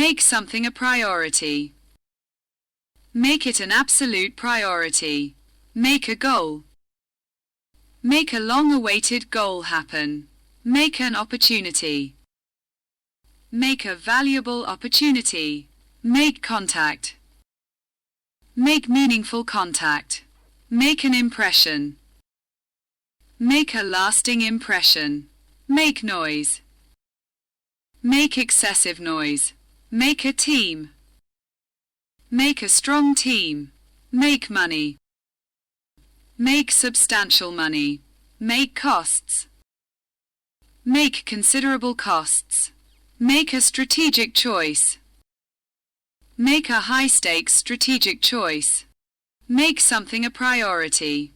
Make something a priority. Make it an absolute priority. Make a goal. Make a long-awaited goal happen. Make an opportunity. Make a valuable opportunity. Make contact. Make meaningful contact. Make an impression. Make a lasting impression. Make noise. Make excessive noise. Make a team. Make a strong team. Make money. Make substantial money. Make costs. Make considerable costs. Make a strategic choice. Make a high-stakes strategic choice. Make something a priority.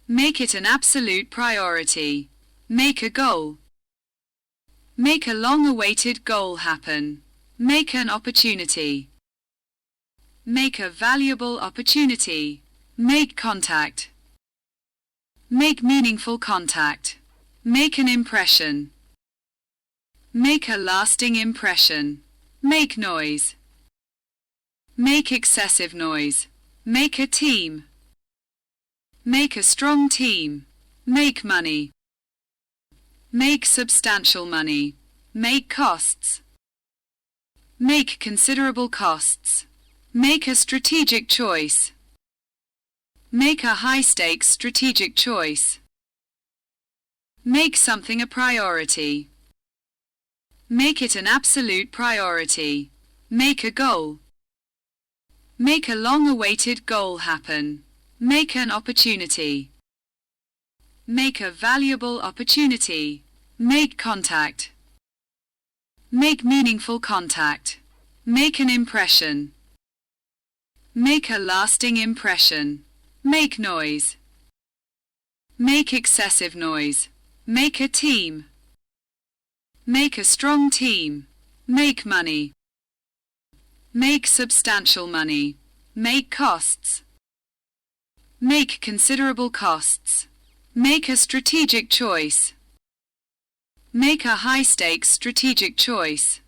Make it an absolute priority. Make a goal. Make a long-awaited goal happen. Make an opportunity. Make a valuable opportunity. Make contact. Make meaningful contact. Make an impression. Make a lasting impression. Make noise. Make excessive noise. Make a team. Make a strong team. Make money. Make substantial money. Make costs. Make considerable costs. Make a strategic choice. Make a high-stakes strategic choice. Make something a priority. Make it an absolute priority. Make a goal. Make a long-awaited goal happen. Make an opportunity. Make a valuable opportunity. Make contact. Make meaningful contact. Make an impression. Make a lasting impression. Make noise. Make excessive noise. Make a team. Make a strong team. Make money. Make substantial money. Make costs. Make considerable costs. Make a strategic choice. Make a high-stakes strategic choice.